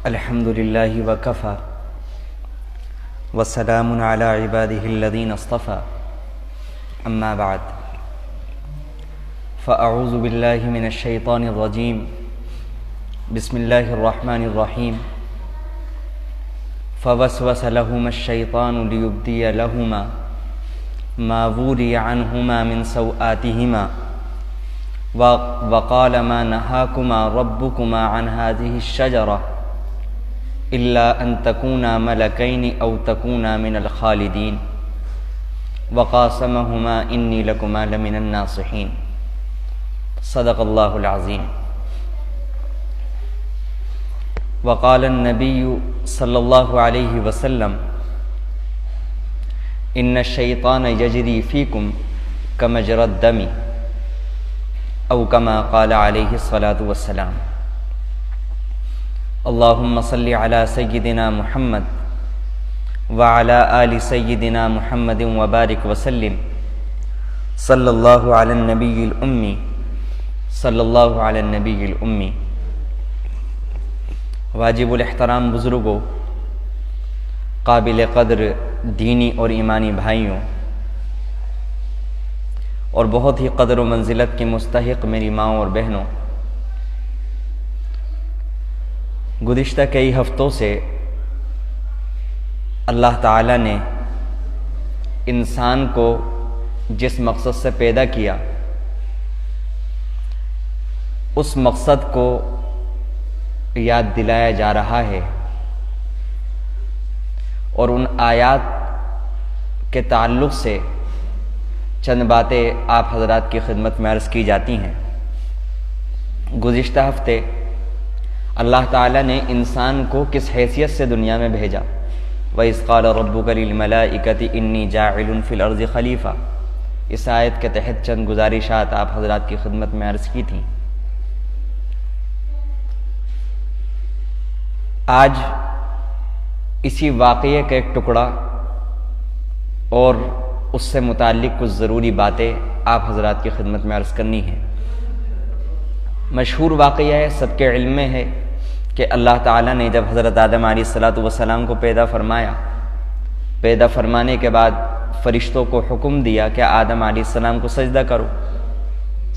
الحمد للہ وکفى وسلام علی عباده الذین اصطفى اما بعد فاعوذ باللہ من الشیطان الرجیم بسم اللہ الرحمن الرحیم فوسوس لهما الشیطان لیبدی لهما ما وري عنهما من سوآتهما وقال ما نهاكما ربكما عن هذه الشجرة إلا أن تكونا ملكين أو تكونا من الخالدين وقاسمهما إني لكما لمن الناصحين صدق الله العظيم. وقال النبي صلى الله عليه وسلم إن الشيطان يجري فيكم كمجرى الدم أو كما قال عليه الصلاة والسلام. اللهم صل على سيدنا محمد وعلى آل سيدنا محمد وبارك وسلم. صلى الله على النبي الأمي صلى الله على النبي الأمي. واجب الاحترام بزرگوں، قابل قدر دینی اور ایمانی بھائیوں، اور بہت ہی قدر و منزلت کی مستحق میری ماں اور بہنوں، گزشتہ کئی ہفتوں سے اللہ تعالیٰ نے انسان کو جس مقصد سے پیدا کیا اس مقصد کو یاد دلایا جا رہا ہے، اور ان آیات کے تعلق سے چند باتیں آپ حضرات کی خدمت میں عرض کی جاتی ہیں. گزشتہ ہفتے اللہ تعالیٰ نے انسان کو کس حیثیت سے دنیا میں بھیجا. وَإِذْ قَالَ رَبُّكَ لِلْمَلَائِكَةِ إِنِّي جَاعِلٌ فِي الْأَرْضِ خَلِيفَةً، اس آیت کے تحت چند گزارشات آپ حضرات کی خدمت میں عرض کی تھیں. آج اسی واقعے کا ایک ٹکڑا اور اس سے متعلق کچھ ضروری باتیں آپ حضرات کی خدمت میں عرض کرنی ہے. مشہور واقعہ ہے، سب کے علم میں ہے کہ اللہ تعالیٰ نے جب حضرت آدم علیہ السلام کو پیدا فرمایا، پیدا فرمانے کے بعد فرشتوں کو حکم دیا کہ آدم علیہ السلام کو سجدہ کرو.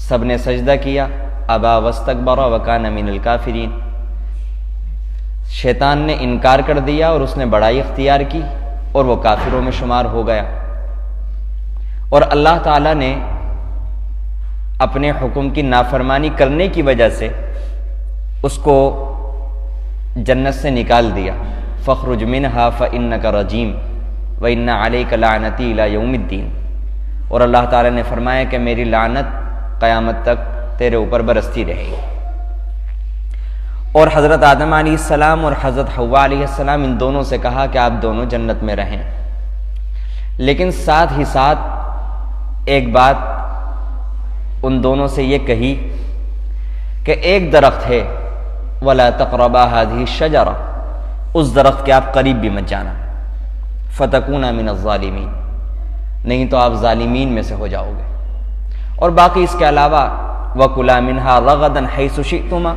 سب نے سجدہ کیا. ابا واستکبر وکان من الکافرین، شیطان نے انکار کر دیا اور اس نے بڑائی اختیار کی اور وہ کافروں میں شمار ہو گیا. اور اللہ تعالیٰ نے اپنے حکم کی نافرمانی کرنے کی وجہ سے اس کو جنت سے نکال دیا. فَاخْرُجْ مِنْهَا فَإِنَّكَ رَجِيمٌ وَإِنَّ عَلَيْكَ لَعْنَتِي إِلَى يَوْمِ الدِّينِ. اور اللہ تعالیٰ نے فرمایا کہ میری لعنت قیامت تک تیرے اوپر برستی رہے گی. اور حضرت آدم علیہ السلام اور حضرت حوا علیہ السلام ان دونوں سے کہا کہ آپ دونوں جنت میں رہیں، لیکن ساتھ ہی ساتھ ایک بات ان دونوں سے یہ کہی کہ ایک درخت ہے، وَلَا تَقْرَبَا هَذِهِ الشَّجَرَةَ، اس درخت کے آپ قریب بھی مت جانا، فَتَكُونَا مِنَ الظَّالِمِينَ، نہیں تو آپ ظالمین میں سے ہو جاؤ گے. اور باقی اس کے علاوہ وَكُلَا مِنْهَا رَغَدًا حَيْثُ شِئْتُمَا،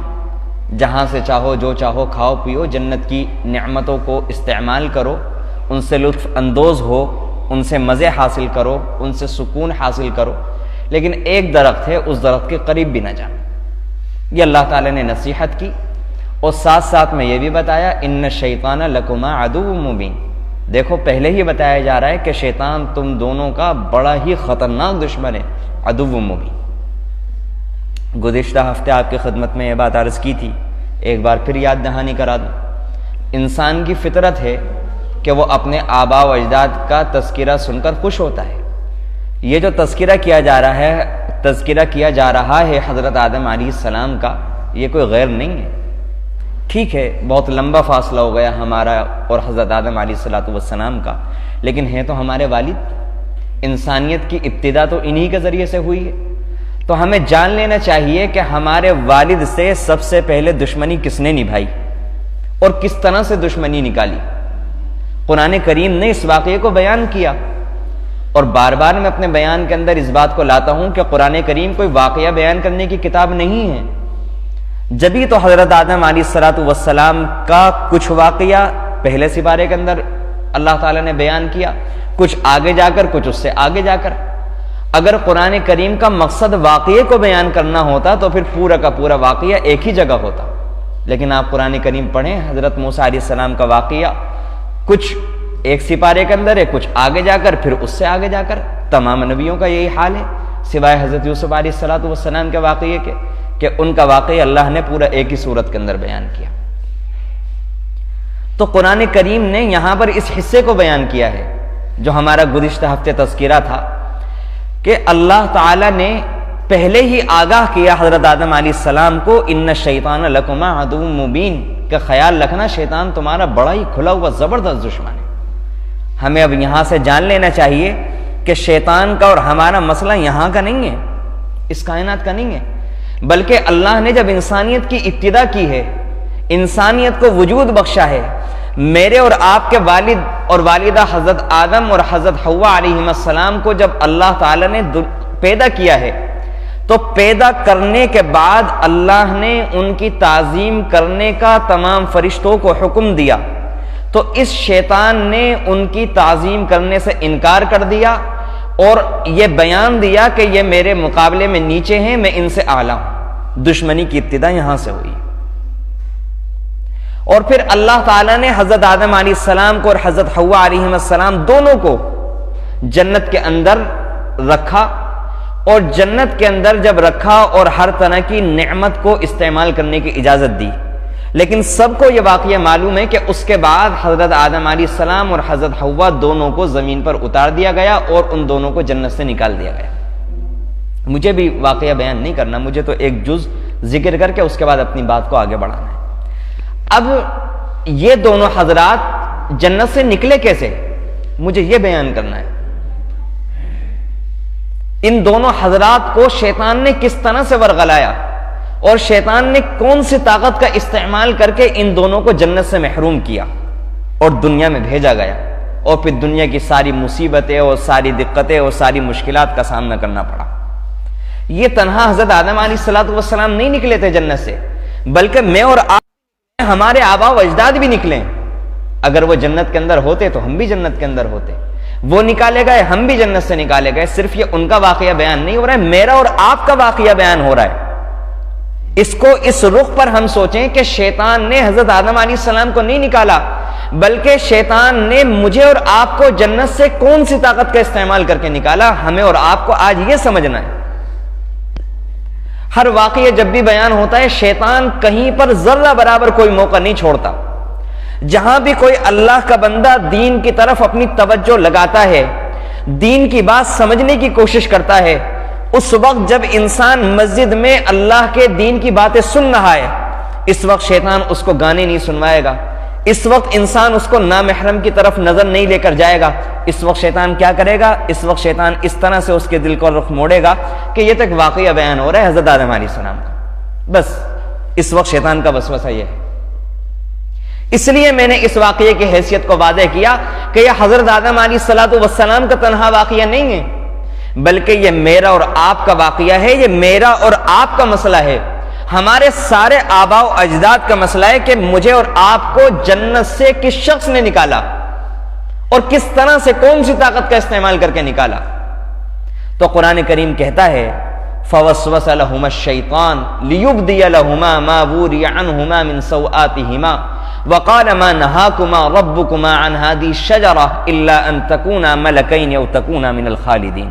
جہاں سے چاہو جو چاہو کھاؤ پیو، جنت کی نعمتوں کو استعمال کرو، ان سے لطف اندوز ہو، ان سے مزے حاصل کرو، ان سے سکون حاصل کرو، لیکن ایک درخت ہے اس درخت کے قریب بھی نہ جانا. یہ اللہ تعالیٰ نے نصیحت کی، اور ساتھ ساتھ میں یہ بھی بتایا ان الشیطان لکما عدو مبین. دیکھو پہلے ہی بتایا جا رہا ہے کہ شیطان تم دونوں کا بڑا ہی خطرناک دشمن ہے، عدو مبین. گزشتہ ہفتے آپ کی خدمت میں یہ بات عرض کی تھی، ایک بار پھر یاد دہانی کرا دوں. انسان کی فطرت ہے کہ وہ اپنے آباء و اجداد کا تذکرہ سن کر خوش ہوتا ہے. یہ جو تذکرہ کیا جا رہا ہے حضرت آدم علیہ السلام کا، یہ کوئی غیر نہیں ہے. ٹھیک ہے بہت لمبا فاصلہ ہو گیا ہمارا اور حضرت آدم علیہ السلام کا، لیکن ہیں تو ہمارے والد. انسانیت کی ابتدا تو انہی کے ذریعے سے ہوئی ہے. تو ہمیں جان لینا چاہیے کہ ہمارے والد سے سب سے پہلے دشمنی کس نے نبھائی اور کس طرح سے دشمنی نکالی. قرآن کریم نے اس واقعے کو بیان کیا، اور بار بار میں اپنے بیان کے اندر اس بات کو لاتا ہوں کہ قرآن کریم کوئی واقعہ بیان کرنے کی کتاب نہیں ہے، جبھی تو حضرت آدم علیہ الصلوۃ والسلام کا کچھ واقعہ پہلے سپارے کے اندر اللہ تعالیٰ نے بیان کیا، کچھ آگے جا کر، کچھ اس سے آگے جا کر۔ اگر قرآن کریم کا مقصد واقعے کو بیان کرنا ہوتا تو پھر پورا کا پورا واقعہ ایک ہی جگہ ہوتا، لیکن آپ قرآن کریم پڑھیں، حضرت موسیٰ علیہ السلام کا واقعہ کچھ ایک سپارے کے اندر ہے، کچھ آگے جا کر، پھر اس سے آگے جا کر۔ تمام نبیوں کا یہی حال ہے سوائے حضرت یوسف علیہ السلام کے واقعے کے، کہ ان کا واقعہ اللہ نے پورا ایک ہی صورت کے اندر بیان کیا۔ تو قرآن کریم نے یہاں پر اس حصے کو بیان کیا ہے جو ہمارا گزشتہ ہفتے تذکرہ تھا، کہ اللہ تعالی نے پہلے ہی آگاہ کیا حضرت آدم علیہ السلام کو، ان الشیطان لکما عدو مبین، کہ خیال رکھنا شیطان تمہارا بڑا ہی کھلا ہوا زبردست دشمن ہے۔ ہمیں اب یہاں سے جان لینا چاہیے کہ شیطان کا اور ہمارا مسئلہ یہاں کا نہیں ہے، اس کائنات کا نہیں ہے، بلکہ اللہ نے جب انسانیت کی ابتدا کی ہے، انسانیت کو وجود بخشا ہے، میرے اور آپ کے والد اور والدہ حضرت آدم اور حضرت حوا علیہ السلام کو جب اللہ تعالی نے پیدا کیا ہے، تو پیدا کرنے کے بعد اللہ نے ان کی تعظیم کرنے کا تمام فرشتوں کو حکم دیا، تو اس شیطان نے ان کی تعظیم کرنے سے انکار کر دیا اور یہ بیان دیا کہ یہ میرے مقابلے میں نیچے ہیں، میں ان سے اعلیٰ ہوں۔ دشمنی کی ابتدا یہاں سے ہوئی، اور پھر اللہ تعالیٰ نے حضرت آدم علیہ السلام کو اور حضرت حوا علیہ السلام دونوں کو جنت کے اندر رکھا، اور جنت کے اندر جب رکھا اور ہر طرح کی نعمت کو استعمال کرنے کی اجازت دی، لیکن سب کو یہ واقعہ معلوم ہے کہ اس کے بعد حضرت آدم علیہ السلام اور حضرت حوا دونوں کو زمین پر اتار دیا گیا اور ان دونوں کو جنت سے نکال دیا گیا۔ مجھے بھی واقعہ بیان نہیں کرنا، مجھے تو ایک جز ذکر کر کے اس کے بعد اپنی بات کو آگے بڑھانا ہے۔ اب یہ دونوں حضرات جنت سے نکلے کیسے، مجھے یہ بیان کرنا ہے۔ ان دونوں حضرات کو شیطان نے کس طرح سے ورغلایا، اور شیطان نے کون سی طاقت کا استعمال کر کے ان دونوں کو جنت سے محروم کیا اور دنیا میں بھیجا گیا، اور پھر دنیا کی ساری مصیبتیں اور ساری دقتیں اور ساری مشکلات کا سامنا کرنا پڑا۔ یہ تنہا حضرت آدم علیہ السلام نہیں نکلے تھے جنت سے، بلکہ میں اور آپ، ہمارے آباء و اجداد بھی نکلے۔ اگر وہ جنت کے اندر ہوتے تو ہم بھی جنت کے اندر ہوتے، وہ نکالے گئے، ہم بھی جنت سے نکالے گئے۔ صرف یہ ان کا واقعہ بیان نہیں ہو رہا ہے، میرا اور آپ کا واقعہ بیان ہو رہا ہے۔ اس کو اس رخ پر ہم سوچیں کہ شیطان نے حضرت آدم علیہ السلام کو نہیں نکالا، بلکہ شیطان نے مجھے اور آپ کو جنت سے کون سی طاقت کا استعمال کر کے نکالا۔ ہمیں اور آپ کو آج یہ سمجھنا ہے۔ ہر واقعہ جب بھی بیان ہوتا ہے، شیطان کہیں پر ذرہ برابر کوئی موقع نہیں چھوڑتا۔ جہاں بھی کوئی اللہ کا بندہ دین کی طرف اپنی توجہ لگاتا ہے، دین کی بات سمجھنے کی کوشش کرتا ہے، اس وقت جب انسان مسجد میں اللہ کے دین کی باتیں سن رہا ہے، اس وقت شیطان اس کو گانے نہیں سنوائے گا، اس وقت انسان اس کو نامحرم کی طرف نظر نہیں لے کر جائے گا۔ اس وقت شیطان کیا کرے گا؟ اس وقت شیطان اس طرح سے اس کے دل کو رخ موڑے گا کہ یہ تک واقعہ بیان ہو رہا ہے حضرت آدم علیہ السلام کا، بس اس وقت شیطان کا وسوسہ یہ ہے۔ اس لیے میں نے اس واقعے کی حیثیت کو واضح کیا کہ یہ حضرت آدم علیہ السلام کا تنہا واقعہ نہیں ہے، بلکہ یہ میرا اور آپ کا واقعہ ہے، یہ میرا اور آپ کا مسئلہ ہے، ہمارے سارے آباء و اجداد کا مسئلہ ہے کہ مجھے اور آپ کو جنت سے کس شخص نے نکالا اور کس طرح سے، کون سی طاقت کا استعمال کر کے نکالا۔ تو قرآن کریم کہتا ہے فَوَسْوَسَ لَهُمَا الشَّيْطَانُ لِيُبْدِيَ لَهُمَا مَا وُورِيَ عَنْهُمَا مِنْ سَوْآتِهِمَا وَقَالَ مَا نَهَاكُمَا رَبُّكُمَا عَنْ هَذِهِ الشَّجَرَةِ إِلَّا أَن تَكُونَا مَلَكَيْنِ أَوْ تَكُونَا مِنَ الْخَالِدِينَ،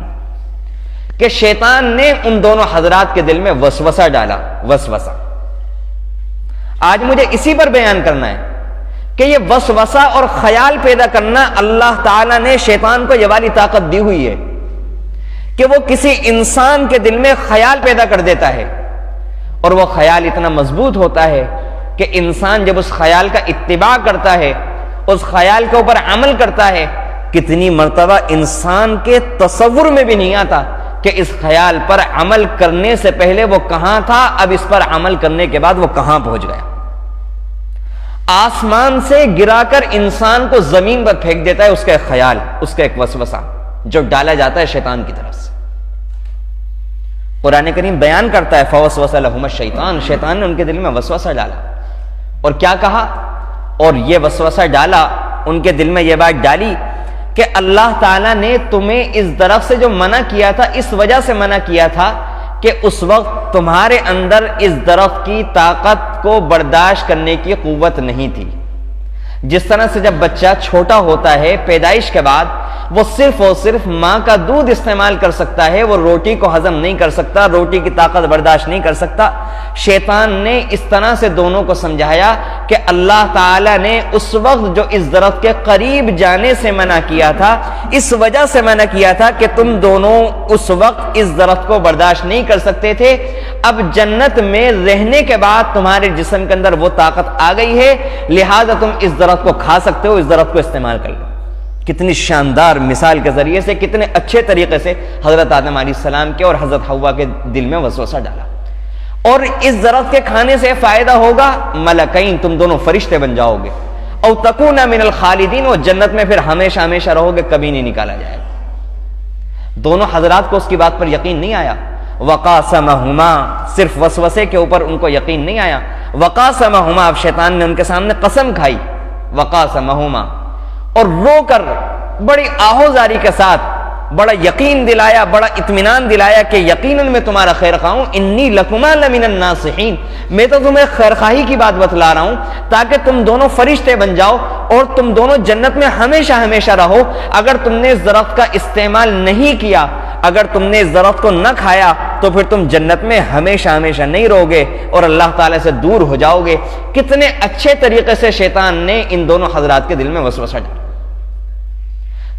کہ شیطان نے ان دونوں حضرات کے دل میں وسوسہ ڈالا۔ وسوسہ آج مجھے اسی پر بیان کرنا ہے کہ یہ وسوسہ اور خیال پیدا کرنا اللہ تعالیٰ نے شیطان کو یہ والی طاقت دی ہوئی ہے کہ وہ کسی انسان کے دل میں خیال پیدا کر دیتا ہے، اور وہ خیال اتنا مضبوط ہوتا ہے کہ انسان جب اس خیال کا اتباع کرتا ہے، اس خیال کے اوپر عمل کرتا ہے، کتنی مرتبہ انسان کے تصور میں بھی نہیں آتا کہ اس خیال پر عمل کرنے سے پہلے وہ کہاں تھا، اب اس پر عمل کرنے کے بعد وہ کہاں پہنچ گیا۔ آسمان سے گرا کر انسان کو زمین پر پھینک دیتا ہے اس کا ایک خیال، اس کا ایک وسوسہ جو ڈالا جاتا ہے شیطان کی طرف سے۔ قرآن کریم بیان کرتا ہے فوسوس لہم الشیطان، شیطان نے ان کے دل میں وسوسہ ڈالا، اور کیا کہا؟ اور یہ وسوسہ ڈالا، ان کے دل میں یہ بات ڈالی کہ اللہ تعالیٰ نے تمہیں اس درخت سے جو منع کیا تھا اس وجہ سے منع کیا تھا کہ اس وقت تمہارے اندر اس درخت کی طاقت کو برداشت کرنے کی قوت نہیں تھی۔ جس طرح سے جب بچہ چھوٹا ہوتا ہے پیدائش کے بعد وہ صرف اور صرف ماں کا دودھ استعمال کر سکتا ہے، وہ روٹی کو ہضم نہیں کر سکتا، روٹی کی طاقت برداشت نہیں کر سکتا، شیطان نے اس طرح سے دونوں کو سمجھایا کہ اللہ تعالیٰ نے اس وقت جو اس درخت کے قریب جانے سے منع کیا تھا اس وجہ سے منع کیا تھا کہ تم دونوں اس وقت اس درخت کو برداشت نہیں کر سکتے تھے، اب جنت میں رہنے کے بعد تمہارے جسم کے اندر وہ طاقت آ گئی ہے، لہذا تم اس درخت کو کھا سکتے ہو، اس درخت کو استعمال کر لو۔ کتنی شاندار مثال کے ذریعے سے، کتنے اچھے طریقے سے حضرت آدم علیہ السلام کے اور حضرت حوا کے دل میں وسوسہ ڈالا۔ اور اس درخت کے کھانے سے فائدہ ہوگا ملکین، تم دونوں فرشتے بن جاؤ گے، او تکون من الخالدین، اور جنت میں پھر ہمیشہ ہمیشہ رہو گے، کبھی نہیں نکالا جائے گا۔ دونوں حضرات کو اس کی بات پر یقین نہیں آیا۔ وقاسمہما، صرف وسوسے کے اوپر ان کو یقین نہیں آیا۔ وقاسمہما، اب شیطان نے ان کے سامنے قسم کھائی، وقاسمہما، اور رو کر بڑی آہوزاری کے ساتھ بڑا یقین دلایا، بڑا اطمینان دلایا کہ یقیناً میں تمہارا خیر خواہ ہوں، انی لکما لمن الناصحین، میں تو تمہیں خیر خواہی کی بات بتلا رہا ہوں تاکہ تم دونوں فرشتے بن جاؤ اور تم دونوں جنت میں ہمیشہ ہمیشہ رہو۔ اگر تم نے اس درخت کا استعمال نہیں کیا، اگر تم نے اس درخت کو نہ کھایا تو پھر تم جنت میں ہمیشہ ہمیشہ نہیں رہو گے اور اللہ تعالیٰ سے دور ہو جاؤ گے۔ کتنے اچھے طریقے سے شیطان نے ان دونوں حضرات کے دل میں وسوسہ ڈالا۔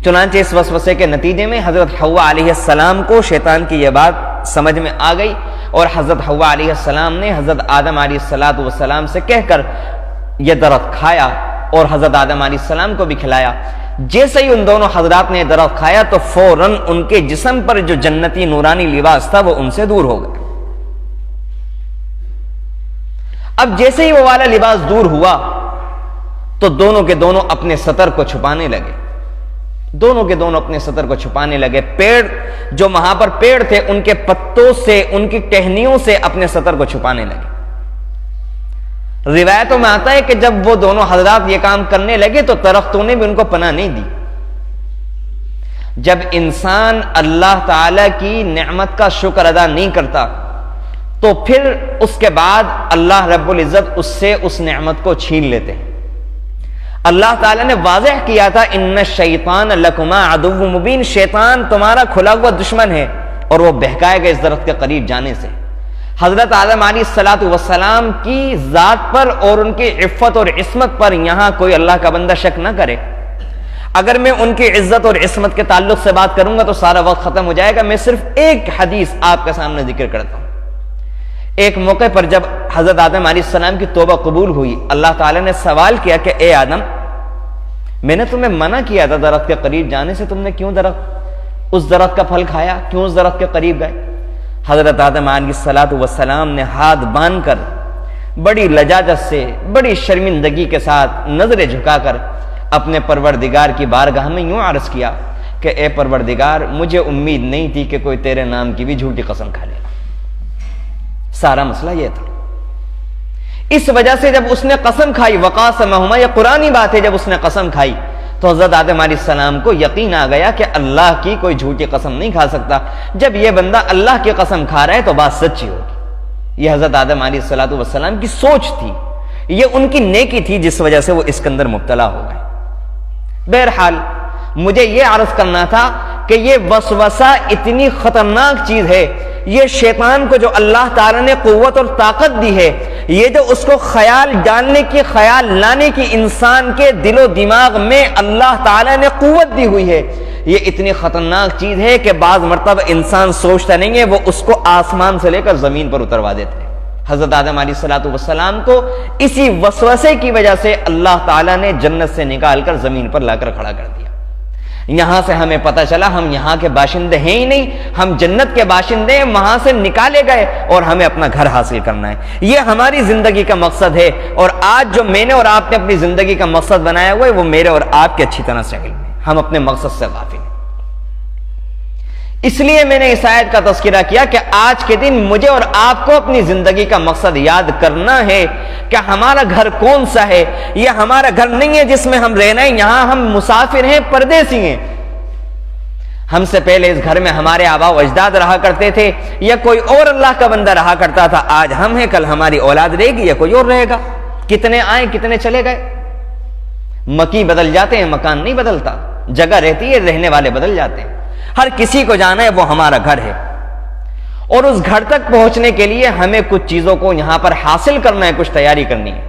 چنانچہ اس وسوسے کے نتیجے میں حضرت حوا علیہ السلام کو شیطان کی یہ بات سمجھ میں آ گئی، اور حضرت حوا علیہ السلام نے حضرت آدم علیہ السلام سے کہہ کر یہ درخت کھایا اور حضرت آدم علیہ السلام کو بھی کھلایا۔ جیسے ہی ان دونوں حضرات نے درخت کھایا تو فوراً ان کے جسم پر جو جنتی نورانی لباس تھا وہ ان سے دور ہو گیا۔ اب جیسے ہی وہ والا لباس دور ہوا تو دونوں کے دونوں اپنے سطر کو چھپانے لگے، دونوں کے دونوں اپنے سطر کو چھپانے لگے۔ پیڑ جو وہاں پر پیڑ تھے ان کے پتوں سے، ان کی ٹہنیوں سے اپنے سطر کو چھپانے لگے۔ روایتوں میں آتا ہے کہ جب وہ دونوں حضرات یہ کام کرنے لگے تو درختوں نے بھی ان کو پناہ نہیں دی۔ جب انسان اللہ تعالی کی نعمت کا شکر ادا نہیں کرتا تو پھر اس کے بعد اللہ رب العزت اس سے اس نعمت کو چھین لیتے ہیں۔ اللہ تعالیٰ نے واضح کیا تھا ان الشیطان لکما عدو مبین، شیطان تمہارا کھلا ہوا دشمن ہے اور وہ بہکائے گا اس درخت کے قریب جانے سے۔ حضرت آدم علیہ السلام کی ذات پر اور ان کی عفت اور عصمت پر یہاں کوئی اللہ کا بندہ شک نہ کرے۔ اگر میں ان کی عزت اور عصمت کے تعلق سے بات کروں گا تو سارا وقت ختم ہو جائے گا۔ میں صرف ایک حدیث آپ کے سامنے ذکر کرتا ہوں۔ ایک موقع پر جب حضرت آدم علیہ السلام کی توبہ قبول ہوئی، اللہ تعالیٰ نے سوال کیا کہ اے آدم، میں نے تمہیں منع کیا تھا درخت کے قریب جانے سے، تم نے کیوں اس درخت کا پھل کھایا، کیوں اس درخت کے قریب گئے؟ حضرت آدم علیہ السلام نے ہاتھ باندھ کر بڑی لجاجت سے، بڑی شرمندگی کے ساتھ نظریں جھکا کر اپنے پروردگار کی بارگاہ میں یوں عرض کیا کہ اے پروردگار، مجھے امید نہیں تھی کہ کوئی تیرے نام کی بھی جھوٹی قسم کھا لے۔ سارا مسئلہ یہ تھا۔ اس وجہ سے جب اس نے قسم کھائی، وقاسمہما، یہ قرآنی بات ہے، جب اس نے قسم کھائی تو حضرت آدم علیہ السلام کو یقین آ گیا کہ اللہ کی کوئی جھوٹی قسم نہیں کھا سکتا۔ جب یہ بندہ اللہ کی قسم کھا رہا ہے تو بات سچی ہوگی۔ یہ حضرت آدم علیہ السلام کی سوچ تھی، یہ ان کی نیکی تھی جس وجہ سے وہ اس کے اندر مبتلا ہو گئے۔ بہرحال مجھے یہ عرض کرنا تھا کہ یہ وسوسہ اتنی خطرناک چیز ہے، یہ شیطان کو جو اللہ تعالیٰ نے قوت اور طاقت دی ہے، یہ جو اس کو خیال ڈالنے کی، خیال لانے کی انسان کے دل و دماغ میں اللہ تعالیٰ نے قوت دی ہوئی ہے، یہ اتنی خطرناک چیز ہے کہ بعض مرتبہ انسان سوچتا نہیں ہے، وہ اس کو آسمان سے لے کر زمین پر اتروا دیتے ہیں۔ حضرت آدم علیہ السلام کو اسی وسوسے کی وجہ سے اللہ تعالیٰ نے جنت سے نکال کر زمین پر لا کر کھڑا کر دیا۔ یہاں سے ہمیں پتہ چلا ہم یہاں کے باشندے ہیں ہی نہیں، ہم جنت کے باشندے ہیں، وہاں سے نکالے گئے اور ہمیں اپنا گھر حاصل کرنا ہے۔ یہ ہماری زندگی کا مقصد ہے، اور آج جو میں نے اور آپ نے اپنی زندگی کا مقصد بنایا ہوا ہے وہ میرے اور آپ کے اچھی طرح سے علم ہے، ہم اپنے مقصد سے غافل ہیں۔ اس لیے میں نے اس آیت کا تذکرہ کیا کہ آج کے دن مجھے اور آپ کو اپنی زندگی کا مقصد یاد کرنا ہے کہ ہمارا گھر کون سا ہے. یہ ہمارا گھر نہیں ہے جس میں ہم رہنا ہے. یہاں ہم مسافر ہیں, پردیسی ہیں. ہم سے پہلے اس گھر میں ہمارے آبا و اجداد رہا کرتے تھے, یا کوئی اور اللہ کا بندہ رہا کرتا تھا. آج ہم ہیں, کل ہماری اولاد رہے گی یا کوئی اور رہے گا. کتنے آئے کتنے چلے گئے. مکی بدل جاتے ہیں, مکان نہیں بدلتا. جگہ رہتی ہے, رہنے والے بدل جاتے ہیں. ہر کسی کو جانا ہے وہ ہمارا گھر ہے, اور اس گھر تک پہنچنے کے لیے ہمیں کچھ چیزوں کو یہاں پر حاصل کرنا ہے, کچھ تیاری کرنی ہے.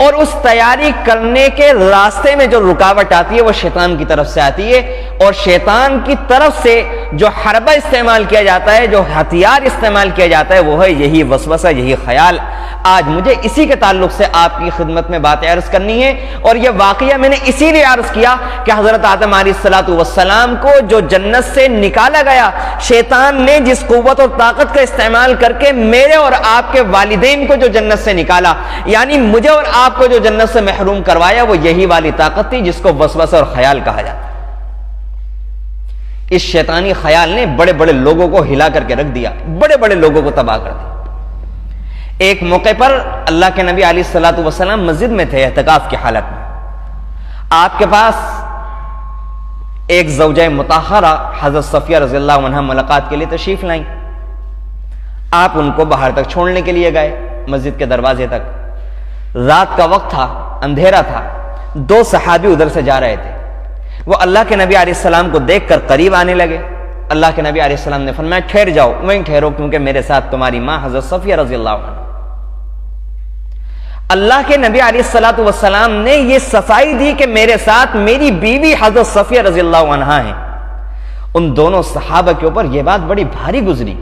اور اس تیاری کرنے کے راستے میں جو رکاوٹ آتی ہے وہ شیطان کی طرف سے آتی ہے. اور شیطان کی طرف سے جو حربہ استعمال کیا جاتا ہے, جو ہتھیار استعمال کیا جاتا ہے, وہ ہے یہی وسوسہ, یہی خیال. آج مجھے اسی کے تعلق سے آپ کی خدمت میں بات عرض کرنی ہے. اور یہ واقعہ میں نے اسی لیے عرض کیا کہ حضرت آدم علیہ السلام کو جو جنت سے نکالا گیا, شیطان نے جس قوت اور طاقت کا استعمال کر کے میرے اور آپ کے والدین کو جو جنت سے نکالا, یعنی مجھے اور آپ کو جو جنت سے محروم کروایا, وہ یہی والی طاقت تھی جس کو وسوسہ اور خیال کہا جاتا ہے. اس شیطانی خیال نے بڑے بڑے لوگوں کو ہلا کر کے رکھ دیا, بڑے بڑے لوگوں کو تباہ کر دیا. ایک موقع پر اللہ کے نبی علیہ الصلوۃ والسلام مسجد میں تھے اعتکاف کی حالت میں. آپ کے پاس ایک زوجہ مطہرہ حضرت صفیہ رضی اللہ عنہا ملاقات کے لیے تشریف لائیں. آپ ان کو باہر تک چھوڑنے کے لیے گئے, مسجد کے دروازے تک. رات کا وقت تھا, اندھیرا تھا. دو صحابی ادھر سے جا رہے تھے. وہ اللہ کے نبی علیہ السلام کو دیکھ کر قریب آنے لگے. اللہ کے نبی علیہ السلام نے فرمایا ٹھہر جاؤ, وہیں ٹھہرو, کیونکہ میرے ساتھ تمہاری ماں حضرت صفیہ رضی اللہ عنہ. اللہ کے نبی علیہ الصلوۃ والسلام نے یہ صفائی دی کہ میرے ساتھ میری بیوی حضرت صفیہ رضی اللہ عنہا ہیں. ان دونوں صحابہ کے اوپر یہ بات بڑی بھاری گزری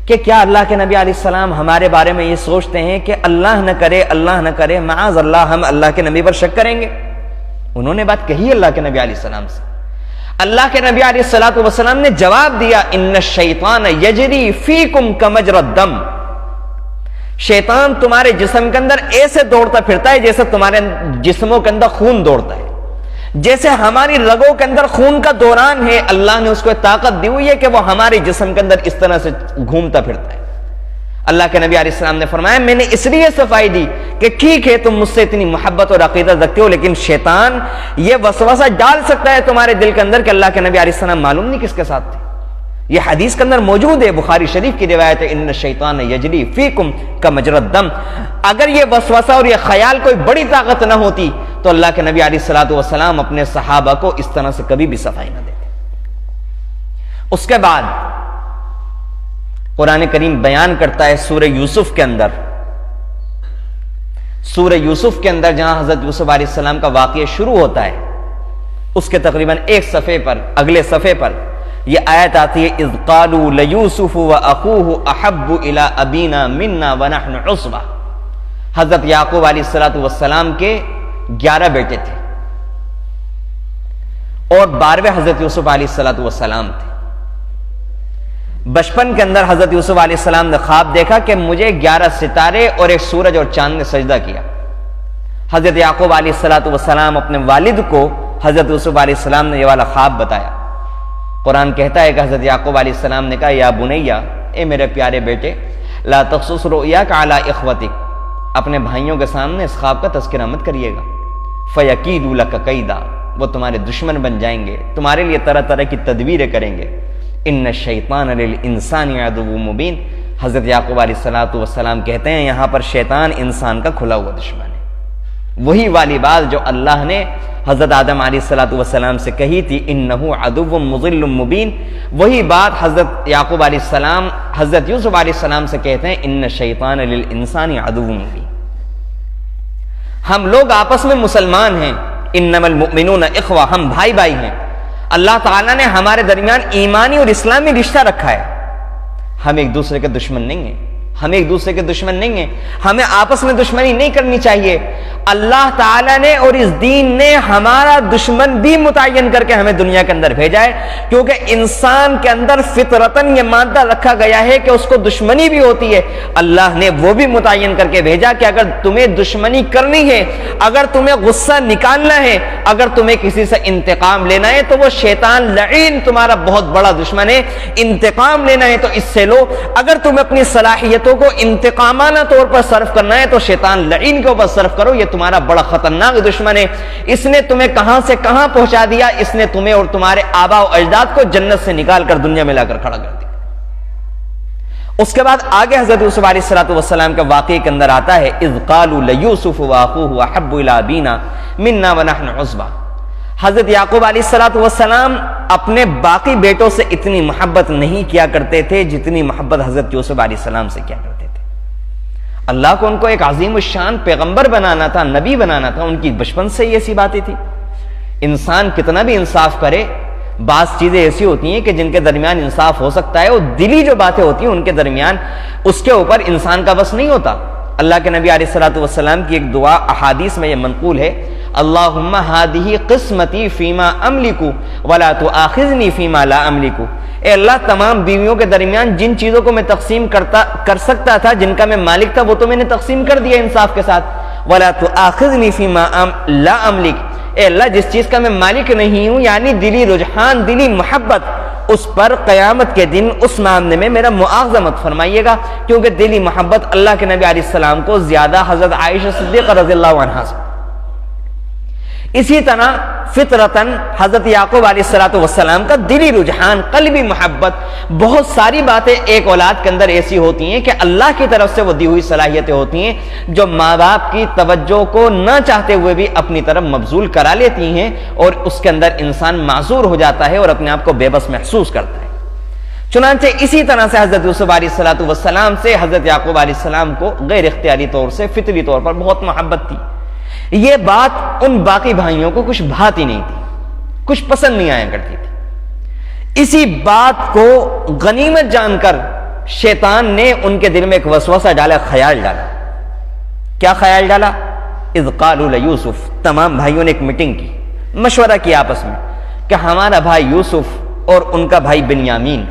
کہ کیا اللہ کے نبی علیہ السلام ہمارے بارے میں یہ سوچتے ہیں کہ اللہ نہ کرے معاذ اللہ ہم اللہ کے نبی پر شک کریں گے. انہوں نے بات کہی اللہ کے نبی علیہ السلام سے. اللہ کے نبی علیہ الصلوۃ والسلام نے جواب دیا ان الشیطان یجری فیکم کمجری الدم. شیطان تمہارے جسم کے اندر ایسے دوڑتا پھرتا ہے جیسے تمہارے جسموں کے اندر خون دوڑتا ہے. جیسے ہماری رگوں کے اندر خون کا دوران ہے, اللہ نے اس کو طاقت دی ہوئی ہے کہ وہ ہمارے جسم کے اندر اس طرح سے گھومتا پھرتا ہے. اللہ کے نبی علیہ السلام نے فرمایا میں نے اس لیے صفائی دی کہ ٹھیک ہے تم مجھ سے اتنی محبت اور عقیدت رکھتے ہو, لیکن شیطان یہ وسوسہ ڈال سکتا ہے تمہارے دل کے اندر کہ اللہ کے نبی علیہ السلام معلوم نہیں کس کے ساتھ تھے. یہ حدیث کے اندر موجود ہے, بخاری شریف کی روایت ہے ان الشیطان یجری فیکم کمجری الدم. اگر یہ وسوسہ اور یہ خیال کوئی بڑی طاقت نہ ہوتی تو اللہ کے نبی علیہ الصلوۃ والسلام اپنے صحابہ کو اس طرح سے کبھی بھی صفائی نہ دیتے. اس کے بعد قرآن کریم بیان کرتا ہے سورہ یوسف کے اندر, جہاں حضرت یوسف علیہ السلام کا واقعہ شروع ہوتا ہے, اس کے تقریباً ایک صفحے پر, اگلے صفحے پر یہ آیت آتی ہے اذ قالوا لیوسف واخوہ احب الی ابینا منا ونحن عصبہ. حضرت یعقوب علیہ الصلوۃ والسلام کے 11 بیٹے تھے اور 12ویں حضرت یوسف علیہ الصلوۃ والسلام تھے. بچپن کے اندر حضرت یوسف علیہ السلام نے خواب دیکھا کہ مجھے 11 ستارے اور ایک سورج اور چاند نے سجدہ کیا. حضرت یعقوب علیہ الصلوۃ والسلام اپنے والد کو حضرت یوسف علیہ السلام نے یہ والا خواب بتایا. قرآن کہتا ہے کہ حضرت یعقوب علیہ السلام نے کہا یا بنیا, اے میرے پیارے بیٹے, لا تقصص رؤیاک علی اخوتک, اپنے بھائیوں کے سامنے اس خواب کا تذکرہ مت کریے گا. فیکیدوا لک کیدا, وہ تمہارے دشمن بن جائیں گے, تمہارے لیے طرح طرح کی تدبیریں کریں گے. ان الشیطان للانسان عدو مبین. حضرت یعقوب علیہ الصلوۃ والسلام کہتے ہیں یہاں پر شیطان انسان کا کھلا ہوا دشمن ہے. وہی والی بات جو اللہ نے حضرت آدم علیہ الصلوۃ والسلام سے کہی تھی انہ عدو مضل مبین, وہی بات حضرت یعقوب علیہ السلام حضرت یوسف علیہ السلام سے کہتے ہیں ان الشیطان للانسان عدو مبین. ہم لوگ آپس میں مسلمان ہیں, انما المؤمنون اخوہ, ہم بھائی بھائی ہیں. اللہ تعالیٰ نے ہمارے درمیان ایمانی اور اسلامی رشتہ رکھا ہے, ہم ایک دوسرے کے دشمن نہیں ہیں. ہم ایک دوسرے کے دشمن نہیں ہیں، ہمیں آپس میں دشمنی نہیں کرنی چاہیے۔ اللہ تعالیٰ نے اور اس دین نے ہمارا دشمن بھی متعین کر کے ہمیں دنیا کے اندر بھیجا ہے، کیونکہ انسان کے اندر فطرتاً یہ مادہ رکھا گیا ہے کہ اس کو دشمنی بھی ہوتی ہے۔ اللہ نے وہ بھی متعین کر کے بھیجا کہ اگر تمہیں دشمنی کرنی ہے، اگر تمہیں غصہ نکالنا ہے، اگر تمہیں کسی سے انتقام لینا ہے تو وہ شیطان لعین تمہارا بہت بڑا دشمن ہے، انتقام لینا ہے تو اس سے لو۔ اگر تمہیں اپنی صلاحیتوں کو انتقامانہ طور پر صرف کرنا ہے تو شیطان لعین کے اوپر صرف کرو، یہ تمہارا بڑا خطرناک دشمن ہے۔ اس نے تمہیں کہاں سے کہاں پہنچا دیا، اس نے تمہیں اور تمہارے آباء و اجداد کو جنت سے نکال کر دنیا میں لا کر کھڑا کر دیا۔ اس کے بعد آگے حضرت یوسف علیہ السلام کے واقعے کے اندر آتا ہے اذ قالوا لیوسف واخوہ احب الی ابینا منا ونحن عصبہ۔ حضرت یعقوب علیہ السلام اپنے باقی بیٹوں سے اتنی محبت نہیں کیا کرتے تھے جتنی محبت حضرت یوسف علیہ السلام سے کیا کرتے تھے۔ اللہ کو ان کو ایک عظیم الشان پیغمبر بنانا تھا، نبی بنانا تھا، ان کی بچپن سے ہی ایسی باتیں تھی۔ انسان کتنا بھی انصاف کرے، بعض چیزیں ایسی ہوتی ہیں کہ جن کے درمیان انصاف ہو سکتا ہے، اور دلی جو باتیں ہوتی ہیں ان کے درمیان اس کے اوپر انسان کا بس نہیں ہوتا۔ اللہ کے نبی علیہ السلام کی ایک دعا احادیث میں یہ منقول ہے، اللہم ہادہ قسمتی فیما املک ولا تؤاخذنی فیما لا املک۔ اے اللہ، تمام بیویوں کے درمیان جن چیزوں کو میں تقسیم کر سکتا تھا، جن کا میں مالک تھا، وہ تو میں نے تقسیم کر دیا انصاف کے ساتھ۔ ولا تؤاخذنی فیما لا املک، اے اللہ جس چیز کا میں مالک نہیں ہوں، یعنی دلی رجحان، دلی محبت، اس پر قیامت کے دن اس معاملے میں میرا مؤاخذہ مت فرمائیے گا، کیونکہ دلی محبت اللہ کے نبی علیہ السلام کو زیادہ حضرت عائشہ صدیقہ رضی اللہ عنہا سے۔ اسی طرح فطرتاً حضرت یعقوب علیہ السلام کا دلی رجحان، قلبی محبت، بہت ساری باتیں ایک اولاد کے اندر ایسی ہوتی ہیں کہ اللہ کی طرف سے وہ دی ہوئی صلاحیتیں ہوتی ہیں جو ماں باپ کی توجہ کو نہ چاہتے ہوئے بھی اپنی طرف مبذول کرا لیتی ہیں، اور اس کے اندر انسان معذور ہو جاتا ہے اور اپنے آپ کو بے بس محسوس کرتا ہے۔ چنانچہ اسی طرح سے حضرت یوسف علیہ السلام سے حضرت یعقوب علیہ السلام کو غیر اختیاری طور سے، فطری طور پر بہت محبت تھی۔ یہ بات ان باقی بھائیوں کو کچھ بھاتی نہیں تھی، کچھ پسند نہیں آیا کرتی تھی۔ اسی بات کو غنیمت جان کر شیطان نے ان کے دل میں ایک وسوسہ ڈالا، خیال ڈالا۔ کیا خیال ڈالا؟ اذ قالوا لیوسف، تمام بھائیوں نے ایک میٹنگ کی، مشورہ کیا آپس میں کہ ہمارا بھائی یوسف اور ان کا بھائی بنیامین،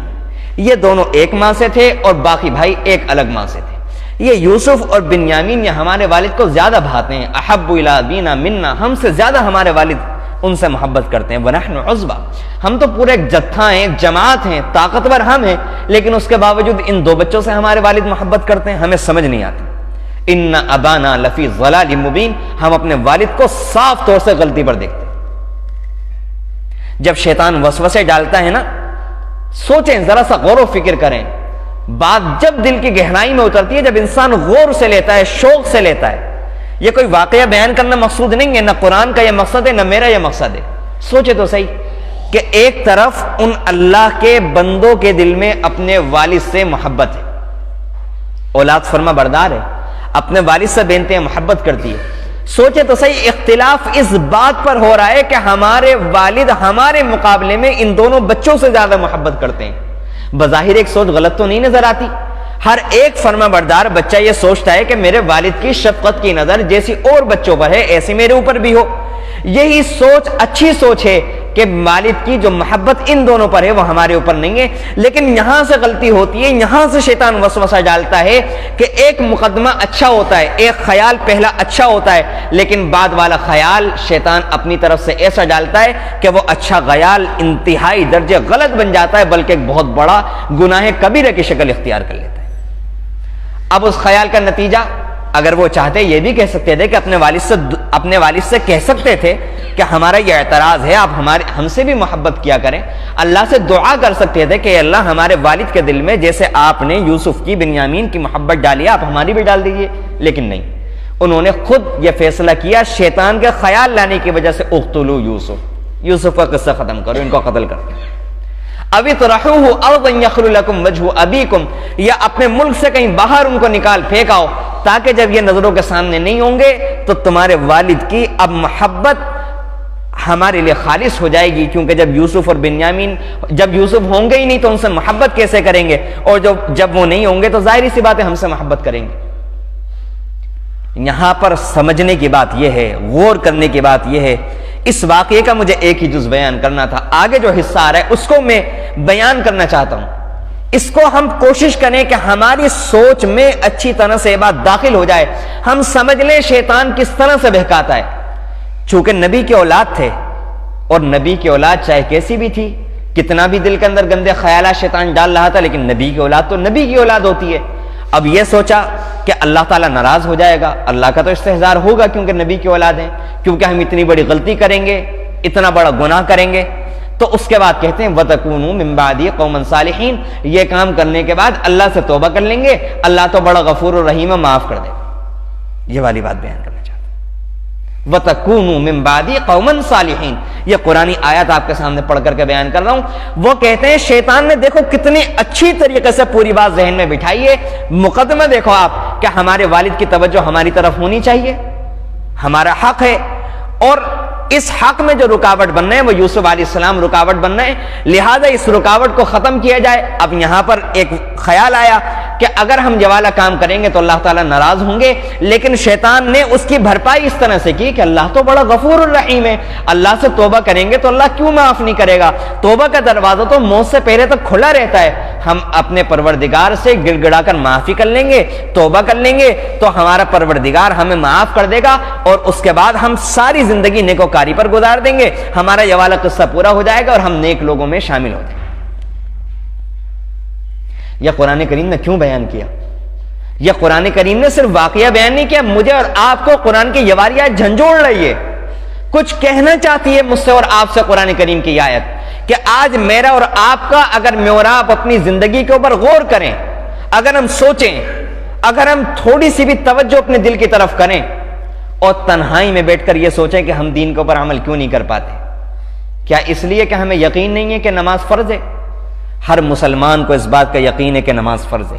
یہ دونوں ایک ماں سے تھے اور باقی بھائی ایک الگ ماں سے تھے۔ یہ یوسف اور بنیامین یہ ہمارے والد کو زیادہ بھاتے ہیں، احب الی ابینا منا، ہم سے زیادہ ہمارے والد ان سے محبت کرتے ہیں، ونحن عصبہ، ہم تو پورے ایک جتھا ہیں، ایک جماعت ہیں، طاقتور ہم ہیں، لیکن اس کے باوجود ان دو بچوں سے ہمارے والد محبت کرتے ہیں، ہمیں سمجھ نہیں آتی۔ ان ابانا لفی ضلال مبین، ہم اپنے والد کو صاف طور سے غلطی پر دیکھتے ہیں۔ جب شیطان وسوسے ڈالتا ہے نا، سوچیں، ذرا سا غور و فکر کریں، بات جب دل کی گہرائی میں اترتی ہے، جب انسان غور سے لیتا ہے، شوق سے لیتا ہے، یہ کوئی واقعہ بیان کرنا مقصود نہیں ہے، نہ قرآن کا یہ مقصد ہے، نہ میرا یہ مقصد ہے۔ سوچے تو صحیح کہ ایک طرف ان اللہ کے بندوں کے دل میں اپنے والد سے محبت ہے، اولاد فرما بردار ہے، اپنے والد سے بے انتہا محبت کرتی ہے۔ سوچے تو صحیح، اختلاف اس بات پر ہو رہا ہے کہ ہمارے والد ہمارے مقابلے میں ان دونوں بچوں سے زیادہ محبت کرتے ہیں۔ بظاہر ایک سوچ غلط تو نہیں نظر آتی، ہر ایک فرما بردار بچہ یہ سوچتا ہے کہ میرے والد کی شفقت کی نظر جیسی اور بچوں پر ہے ایسی میرے اوپر بھی ہو۔ یہی سوچ اچھی سوچ ہے کہ والد کی جو محبت ان دونوں پر ہے وہ ہمارے اوپر نہیں ہے، لیکن یہاں سے غلطی ہوتی ہے، یہاں سے شیطان وسوسہ ڈالتا ہے کہ ایک مقدمہ اچھا ہوتا ہے، ایک خیال پہلا اچھا ہوتا ہے، لیکن بعد والا خیال شیطان اپنی طرف سے ایسا ڈالتا ہے کہ وہ اچھا خیال انتہائی درجے غلط بن جاتا ہے، بلکہ ایک بہت بڑا گناہ کبیرہ کی شکل اختیار کر لیتا ہے۔ اب اس خیال کا نتیجہ، اگر وہ چاہتے یہ بھی کہہ سکتے تھے کہ اپنے والد سے کہہ سکتے تھے کہ ہمارا یہ اعتراض ہے، آپ ہم سے بھی محبت کیا کریں، اللہ سے دعا کر سکتے تھے کہ اللہ ہمارے والد کے دل میں جیسے آپ نے یوسف کی، بنیامین کی محبت ڈالی، آپ ہماری بھی ڈال دیجیے، لیکن نہیں، انہوں نے خود یہ فیصلہ کیا شیطان کے خیال لانے کی وجہ سے، اقتلوا یوسف کا قصہ ختم کرو، ان کو قتل کر دو، اب اطرحوہ ارضا یخل لکم وجہ ابیکم، یا اپنے ملک سے کہیں باہر ان کو نکال پھینکاؤ، تاکہ جب یہ نظروں کے سامنے نہیں ہوں گے تو تمہارے والد کی اب محبت ہمارے لیے خالص ہو جائے گی، کیونکہ جب یوسف اور بنیامین جب یوسف ہوں گے ہی نہیں تو ان سے محبت کیسے کریں گے، اور جب وہ نہیں ہوں گے تو ظاہری سی بات ہے ہم سے محبت کریں گے۔ یہاں پر سمجھنے کی بات یہ ہے، غور کرنے کی بات یہ ہے، اس واقعے کا مجھے ایک ہی جز بیان کرنا تھا، آگے جو حصہ آ رہا ہے اس کو میں بیان کرنا چاہتا ہوں۔ اس کو ہم کوشش کریں کہ ہماری سوچ میں اچھی طرح سے یہ بات داخل ہو جائے، ہم سمجھ لیں شیطان کس طرح سے بہکاتا ہے۔ چونکہ نبی کی اولاد تھے، اور نبی کی اولاد چاہے کیسی بھی تھی، کتنا بھی دل کے اندر گندے خیالات شیطان ڈال رہا تھا، لیکن نبی کی اولاد تو نبی کی اولاد ہوتی ہے۔ اب یہ سوچا کہ اللہ تعالیٰ ناراض ہو جائے گا، اللہ کا تو استحضار ہوگا کیونکہ نبی کی اولاد ہیں، کیونکہ ہم اتنی بڑی غلطی کریں گے، اتنا بڑا گناہ کریں گے۔ تو اس کے بعد کہتے ہیں وَتَكُونُوا مِن بَعْدِي قَوْمًا صَالِحِينَ، یہ کام کرنے کے بعد اللہ سے توبہ کر لیں گے، اللہ تو بڑا غفور الرحیم ہے، معاف کر دے گا۔ یہ والی بات بیان کرنا چاہتا ہوں، وَتَكُونُوا مِن بَعْدِي قَوْمًا صَالِحِينَ، یہ قرآنی آیات آپ کے سامنے پڑھ کر کے بیان کر رہا ہوں۔ وہ کہتے ہیں شیطان نے دیکھو کتنی اچھی طریقے سے پوری بات ذہن میں بٹھائی ہے، مقدمہ دیکھو آپ کہ ہمارے والد کی توجہ ہماری طرف ہونی چاہیے، ہمارا حق ہے، اور اس حق میں جو رکاوٹ بن رہے ہیں وہ یوسف علیہ السلام رکاوٹ بن رہے ہیں، لہذا اس رکاوٹ کو ختم کیا جائے۔ اب یہاں پر ایک خیال آیا کہ اگر ہم یہ والا کام کریں گے تو اللہ تعالیٰ ناراض ہوں گے، لیکن شیطان نے اس کی بھرپائی اس طرح سے کی کہ اللہ تو بڑا غفور الرحیم ہے، اللہ سے توبہ کریں گے تو اللہ کیوں معاف نہیں کرے گا، توبہ کا دروازہ تو موت سے پہلے تک کھلا رہتا ہے، ہم اپنے پروردگار سے گڑ گڑا کر معافی کر لیں گے، توبہ کر لیں گے تو ہمارا پروردگار ہمیں معاف کر دے گا، اور اس کے بعد ہم ساری زندگی نیکوکاری پر گزار دیں گے، ہمارا یہ والا قصہ پورا ہو جائے گا اور ہم نیک لوگوں میں شامل ہو جائیں گے۔ یہ قرآن کریم نے کیوں بیان کیا؟ یہ قرآن کریم نے صرف واقعہ بیان نہیں کیا، مجھے اور آپ کو قرآن کی یہ والی آیت جھنجھوڑ رہی ہے، کچھ کہنا چاہتی ہے مجھ سے اور آپ سے قرآن کریم کی آیت، کہ آج میرا اور آپ کا اگر میں اور آپ اپنی زندگی کے اوپر غور کریں، اگر ہم سوچیں، اگر ہم تھوڑی سی بھی توجہ اپنے دل کی طرف کریں اور تنہائی میں بیٹھ کر یہ سوچیں کہ ہم دین کے اوپر عمل کیوں نہیں کر پاتے، کیا اس لیے کہ ہمیں یقین نہیں ہے کہ نماز فرض ہے؟ ہر مسلمان کو اس بات کا یقین ہے کہ نماز فرض ہے،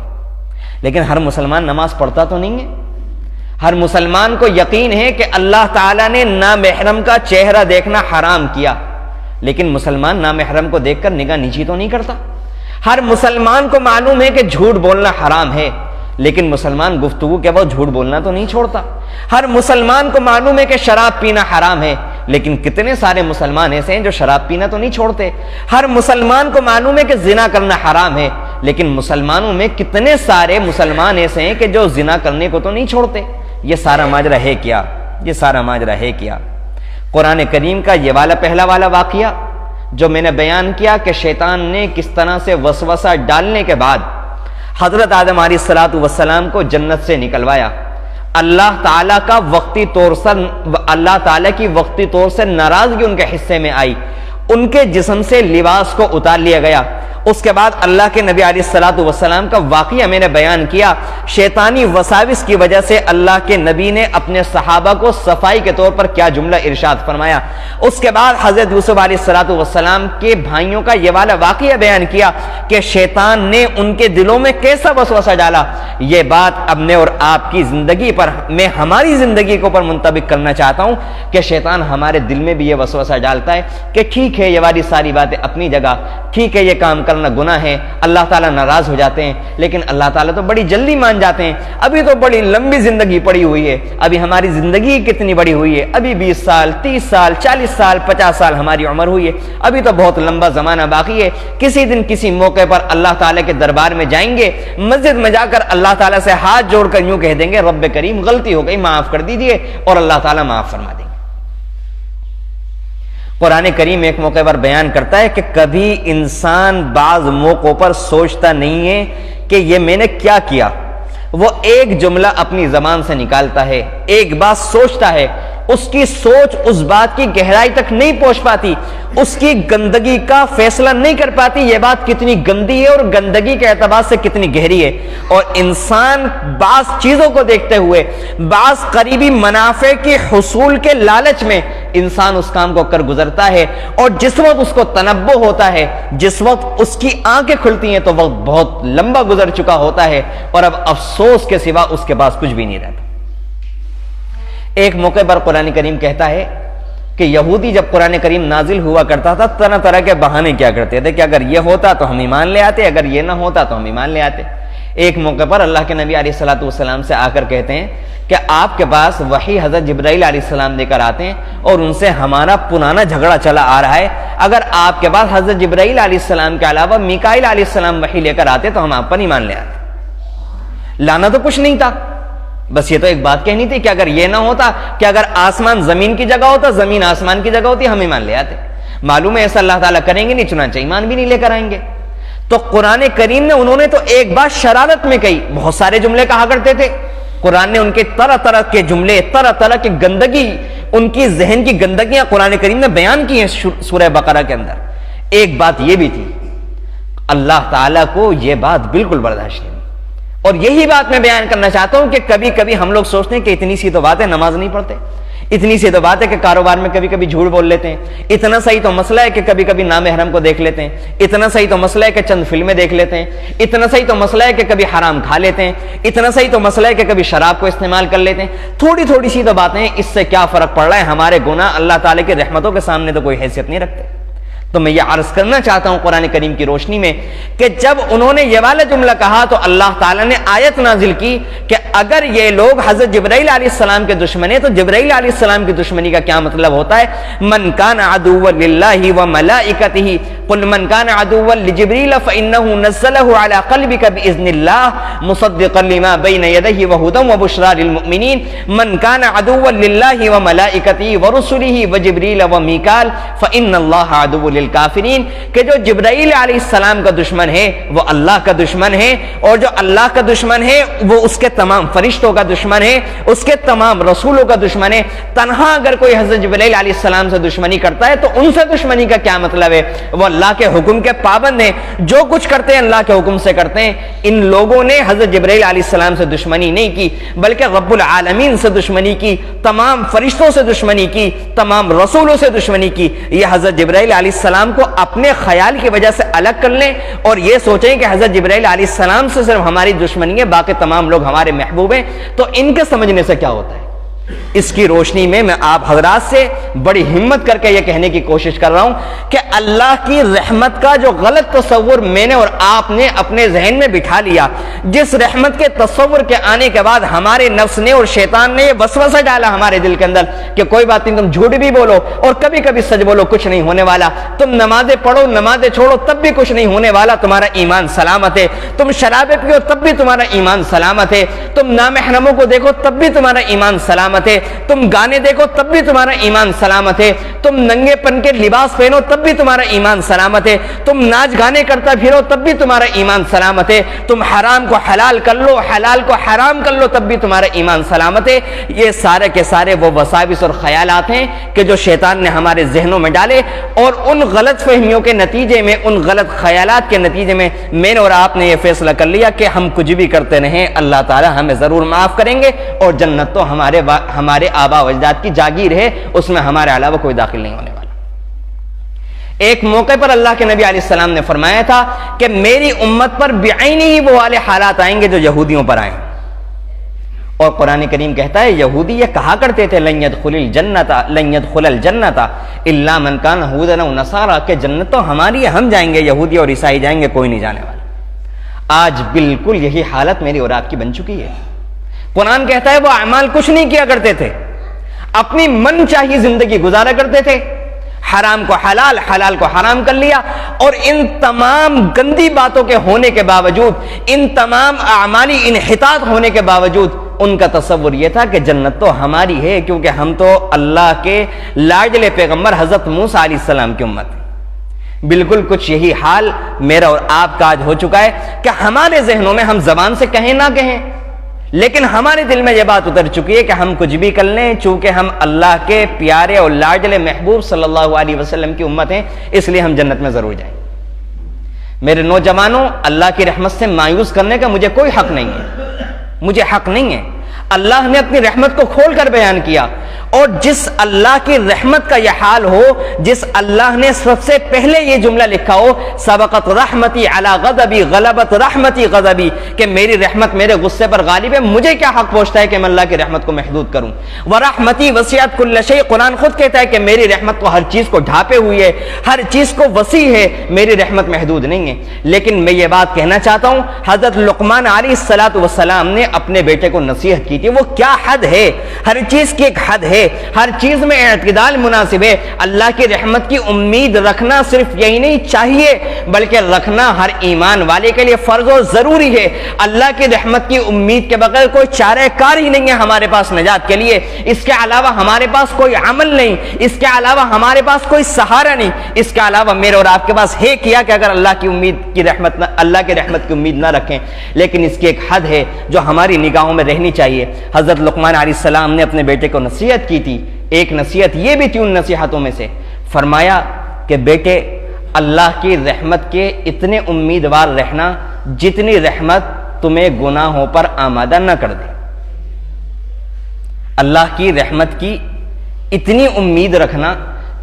لیکن ہر مسلمان نماز پڑھتا تو نہیں ہے۔ ہر مسلمان کو یقین ہے کہ اللہ تعالیٰ نے نامحرم کا چہرہ دیکھنا حرام کیا، لیکن مسلمان نامحرم کو دیکھ کر نگاہ نیچی تو نہیں کرتا۔ ہر مسلمان کو معلوم ہے کہ جھوٹ بولنا حرام ہے، لیکن مسلمان گفتگو کے بعد جھوٹ بولنا تو نہیں چھوڑتا۔ ہر مسلمان کو معلوم ہے کہ شراب پینا حرام ہے، لیکن کتنے سارے مسلمان ایسے ہیں جو شراب پینا تو نہیں چھوڑتے۔ ہر مسلمان کو معلوم ہے کہ زنا کرنا حرام ہے، لیکن مسلمانوں میں کتنے سارے مسلمان ایسے ہیں کہ جو زنا کرنے کو تو نہیں چھوڑتے۔ یہ سارا ماجرا ہے کیا؟ یہ سارا ماجرا ہے کیا؟ قرآن کریم کا یہ والا پہلا والا واقعہ جو میں نے بیان کیا کہ شیطان نے کس طرح سے وسوسہ ڈالنے کے بعد حضرت آدم علیہ السلام کو جنت سے نکلوایا، اللہ تعالیٰ کا اللہ تعالیٰ کی وقتی طور سے ناراضگی ان کے حصے میں آئی، ان کے جسم سے لباس کو اتار لیا گیا۔ اس کے بعد اللہ کے نبی علیہ السلام کا واقعہ میں نے بیان کیا، شیطانی وساوس کی وجہ سے اللہ کے نبی نے اپنے صحابہ کو صفائی کے طور پر کیا جملہ ارشاد فرمایا۔ اس کے بعد حضرت یوسف علیہ السلام کے بھائیوں کا یہ والا واقعہ بیان کیا کہ شیطان نے ان کے دلوں میں کیسا وسوسہ ڈالا۔ یہ بات اب میں اور آپ کی زندگی پر، میں ہماری زندگی کے اوپر منطبق کرنا چاہتا ہوں کہ شیطان ہمارے دل میں بھی یہ وسوسہ ڈالتا ہے کہ ٹھیک ہے یہ والی ساری باتیں اپنی جگہ، ٹھیک ہے یہ کام کرنا گناہ ہے، اللہ تعالیٰ ناراض ہو جاتے ہیں، لیکن اللہ تعالیٰ تو بڑی جلدی مان جاتے ہیں، ابھی تو بڑی لمبی زندگی پڑی ہوئی ہے، ابھی ہماری زندگی کتنی بڑی ہوئی ہے، ابھی 20 سال 30 سال 40 سال 50 سال ہماری عمر ہوئی ہے، ابھی تو بہت لمبا زمانہ باقی ہے۔ کسی دن کسی موقع پر اللہ تعالیٰ کے دربار میں جائیں گے، مسجد میں جا کر اللہ تعالیٰ سے ہاتھ جوڑ کر یوں کہہ دیں گے رب کریم غلطی ہو گئی معاف کر دیجیے، اور اللہ تعالیٰ معاف فرما دیں گے۔ قرآن کریم ایک موقع پر بیان کرتا ہے کہ کبھی انسان بعض موقعوں پر سوچتا نہیں ہے کہ یہ میں نے کیا کیا، وہ ایک جملہ اپنی زبان سے نکالتا ہے، ایک بات سوچتا ہے، اس کی سوچ اس بات کی گہرائی تک نہیں پہنچ پاتی، اس کی گندگی کا فیصلہ نہیں کر پاتی یہ بات کتنی گندی ہے اور گندگی کے اعتبار سے کتنی گہری ہے۔ اور انسان بعض چیزوں کو دیکھتے ہوئے، بعض قریبی منافع کے حصول کے لالچ میں انسان اس کام کو کر گزرتا ہے، اور جس وقت اس کو تنبہ ہوتا ہے، جس وقت اس کی آنکھیں کھلتی ہیں تو وقت بہت لمبا گزر چکا ہوتا ہے، اور اب افسوس کے سوا اس کے پاس کچھ بھی نہیں رہتا۔ ایک موقع پر قرآن کریم کہتا ہے کہ یہودی جب قرآن کریم نازل ہوا کرتا تھا طرح طرح کے بہانے کیا کرتے تھے کہ اگر یہ ہوتا تو ہم ایمان لے آتے، اگر یہ نہ ہوتا تو ہم ایمان لے آتے۔ ایک موقع پر اللہ کے نبی علیہ الصلوۃ والسلام سے آ کر کہتے ہیں کہ آپ کے پاس وحی حضرت جبرائیل علیہ السلام لے کر آتے ہیں اور ان سے ہمارا پرانا جھگڑا چلا آ رہا ہے، اگر آپ کے پاس حضرت جبرائیل علیہ السلام کے علاوہ میکائیل علیہ السلام وحی لے کر آتے تو ہم آپ پر ایمان لے آتے۔ لانا تو کچھ نہیں تھا، بس یہ تو ایک بات کہنی تھی کہ اگر یہ نہ ہوتا، کہ اگر آسمان زمین کی جگہ ہوتا، زمین آسمان کی جگہ ہوتی، ہم ایمان لے آتے۔ معلوم ہے ایسا اللہ تعالیٰ کریں گے نہیں، چنانچہ ایمان بھی نہیں لے کر آئیں گے۔ تو قرآن کریم نے انہوں نے تو ایک بات شرارت میں کہی، بہت سارے جملے کہا کرتے تھے، قرآن نے ان کے طرح طرح کے جملے، طرح طرح کی گندگی، ان کی ذہن کی گندگیاں قرآن کریم نے بیان کی ہیں سورہ بقرہ کے اندر۔ ایک بات یہ بھی تھی، اللہ تعالیٰ کو یہ بات بالکل برداشت نہیں، اور یہی بات میں بیان کرنا چاہتا ہوں کہ کبھی کبھی ہم لوگ سوچتے ہیں کہ اتنی سی تو بات ہے نماز نہیں پڑھتے، اتنی سی تو بات ہے کہ کاروبار میں کبھی کبھی جھوٹ بول لیتے ہیں، اتنا صحیح تو مسئلہ ہے کہ کبھی کبھی نامحرم کو دیکھ لیتے ہیں، اتنا صحیح تو مسئلہ ہے کہ چند فلمیں دیکھ لیتے ہیں، اتنا صحیح تو مسئلہ ہے کہ کبھی حرام کھا لیتے ہیں، اتنا صحیح تو مسئلہ ہے کہ کبھی شراب کو استعمال کر لیتے ہیں۔ تھوڑی تھوڑی سی تو باتیں ہیں، اس سے کیا فرق پڑ رہا ہے؟ ہمارے گناہ اللہ تعالیٰ کی رحمتوں کے سامنے تو کوئی حیثیت نہیں رکھتے۔ تو میں یہ عرض کرنا چاہتا ہوں قرآن کریم کی روشنی میں کہ جب انہوں نے یہ والا جملہ کہا تو اللہ تعالیٰ نے آیت نازل کی کہ اگر یہ لوگ حضرت جبرائیل علیہ السلام کے دشمن ہیں تو جبرائیل علیہ السلام کی دشمنی کا کیا مطلب ہوتا ہے؟ من کان عدوا للہ وملائکتہ قل من کان عدوا لجبریل فانہ نزلہ علی قلبک باذن اللہ مصدقا لما بین یدیہ وہدی وبشری للمؤمنین من کان عدوا للہ وملائکتہ ورسلہ وجبریل ومیکال فان اللہ عدو للکافرین، کہ جو جبرائیل علیہ السلام کا دشمن ہے وہ اللہ کا دشمن ہے، اور جو اللہ کا دشمن ہے وہ اس کے تمام فرشتوں کا دشمن ہے، اس کے تمام رسولوں کا دشمن ہے۔ تنہا اگر کوئی حضرت جبرائیل علیہ السلام سے دشمنی کرتا ہے تو ان سے دشمنی کا کیا مطلب ہے؟ وہ اللہ کے حکم کے پابند ہیں، جو کچھ کرتے ہیں اللہ کے حکم سے کرتے ہیں۔ ان لوگوں نے حضرت جبرائیل علیہ السلام سے دشمنی نہیں کی بلکہ رب العالمین سے دشمنی کی، تمام فرشتوں سے دشمنی کی، تمام رسولوں سے دشمنی کی۔ یہ حضرت جبرائیل علیہ السلام کو اپنے خیال کی وجہ سے الگ کر لیں اور یہ سوچیں کہ حضرت جبرائیل علیہ السلام سے صرف ہماری دشمنی ہے، باقی تمام لوگ ہمارے محبوب ہیں، تو ان کے سمجھنے سے کیا ہوتا ہے؟ اس کی روشنی میں آپ حضرات سے بڑی ہمت کر کے یہ کہنے کی کوشش کر رہا ہوں کہ اللہ کی رحمت کا جو غلط تصور میں نے اور آپ نے اپنے ذہن میں بٹھا لیا، جس رحمت کے تصور کے آنے کے بعد ہمارے نفس نے اور شیطان نے یہ وسوسہ ڈالا ہمارے دل کے اندر کہ کوئی بات نہیں، تم جھوٹ بھی بولو اور کبھی کبھی سچ بولو، کچھ نہیں ہونے والا، تم نمازیں پڑھو نمازیں چھوڑو تب بھی کچھ نہیں ہونے والا، تمہارا ایمان سلامت ہے، تم شرابیں پیو تب بھی تمہارا ایمان سلامت ہے، تم نامحرموں کو دیکھو تب بھی تمہارا ایمان سلامت ہے، تم گانے دیکھو تب بھی تمہارا ایمان سلامت ہے، تم ننگے پن کے لباس پہنو تب بھی تمہارا ایمان سلامت ہے، تم ناچ گانے کرتا پھرو تب بھی تمہارا ایمان سلامت ہے، تم حرام کو حلال کر لو حلال کو حرام کر لو تب بھی تمہارا ایمان سلامت ہے۔ یہ سارے کے سارے وہ وساوس اور خیالات ہیں کہ جو شیطان نے ہمارے ذہنوں میں ڈالے، اور ان غلط فہمیوں کے نتیجے میں، ان غلط خیالات کے نتیجے میں میں نے اور آپ نے یہ فیصلہ کر لیا کہ ہم کچھ بھی کرتے رہیں اللہ تعالی ہمیں ضرور معاف کریں گے، اور جنت تو ہمارے آبا و اجداد کی جاگیر ہے، اس میں ہمارے علاوہ کوئی داخل نہیں ہونے والا۔ ایک موقع پر اللہ کے نبی علیہ السلام نے فرمایا تھا کہ میری امت پر بعینی ہی وہ والے حالات آئیں گے جو یہودیوں پر آئیں، اور قرآن کریم کہتا ہے یہودی یہ کہا کرتے تھے لن يدخل الجنت الا من كان هودا او نصارى، کہ جنت تو ہماری ہے، ہم جائیں گے، یہودی اور عیسائی جائیں گے، کوئی نہیں جانے والا۔ آج بالکل یہی حالت میری اور آپ کی بن چکی ہے۔ قرآن کہتا ہے وہ اعمال کچھ نہیں کیا کرتے تھے، اپنی من چاہی زندگی گزارا کرتے تھے، حرام کو حلال حلال کو حرام کر لیا، اور ان تمام گندی باتوں کے ہونے کے باوجود، ان تمام اعمالی انحطاط ہونے کے باوجود ان کا تصور یہ تھا کہ جنت تو ہماری ہے، کیونکہ ہم تو اللہ کے لاڈلے پیغمبر حضرت موسیٰ علیہ السلام کی امت ہیں۔ بالکل کچھ یہی حال میرا اور آپ کا آج ہو چکا ہے کہ ہمارے ذہنوں میں ہم زبان سے کہیں نہ کہیں لیکن ہمارے دل میں یہ بات اتر چکی ہے کہ ہم کچھ بھی کر لیں، چونکہ ہم اللہ کے پیارے اور لاڈلے محبوب صلی اللہ علیہ وسلم کی امت ہیں، اس لیے ہم جنت میں ضرور جائیں۔ میرے نوجوانوں، اللہ کی رحمت سے مایوس کرنے کا مجھے کوئی حق نہیں ہے، مجھے حق نہیں ہے۔ اللہ نے اپنی رحمت کو کھول کر بیان کیا، اور جس اللہ کی رحمت کا یہ حال ہو، جس اللہ نے سب سے پہلے یہ جملہ لکھا ہو سبقت رحمتی علی غضبی غلبت رحمتی غضبی، کہ میری رحمت میرے غصے پر غالب ہے، مجھے کیا حق پہنچتا ہے کہ میں اللہ کی رحمت کو محدود کروں؟ ورحمتی وسعت کل شیء، قرآن خود کہتا ہے کہ میری رحمت تو ہر چیز کو ڈھانپے ہوئی ہے، ہر چیز کو وسیع ہے، میری رحمت محدود نہیں ہے۔ لیکن میں یہ بات کہنا چاہتا ہوں، حضرت لقمان علیہ السلام نے اپنے بیٹے کو نصیحت کی تھی، وہ کیا حد ہے؟ ہر چیز کی ایک حد ہے، ہر چیز میں اعتدال مناسب ہے۔ اللہ کی رحمت کی امید رکھنا صرف یہی نہیں چاہیے بلکہ رکھنا ہر ایمان والے کے لیے فرض و ضروری ہے۔ اللہ کی رحمت کی امید کے بغیر کوئی چارہ کار ہی نہیں ہے ہمارے پاس نجات کے لیے، اس کے علاوہ ہمارے پاس کوئی عمل نہیں، اس کے علاوہ ہمارے پاس کوئی سہارا نہیں، اس کے علاوہ میرے اور آپ کے پاس ہے کیا کہ اگر اللہ کی رحمت کی امید نہ رکھیں۔ لیکن اس کی ایک حد ہے جو ہماری نگاہوں میں رہنی چاہیے۔ حضرت لقمان علیہ السلام نے اپنے بیٹے کو نصیحت کی تھی، ایک نصیحت یہ بھی تھی ان نصیحتوں میں سے، فرمایا کہ بیٹے اللہ کی رحمت کے اتنے امیدوار رہنا جتنی رحمت تمہیں گناہوں پر آمادہ نہ کر دے۔ اللہ کی رحمت کی اتنی امید رکھنا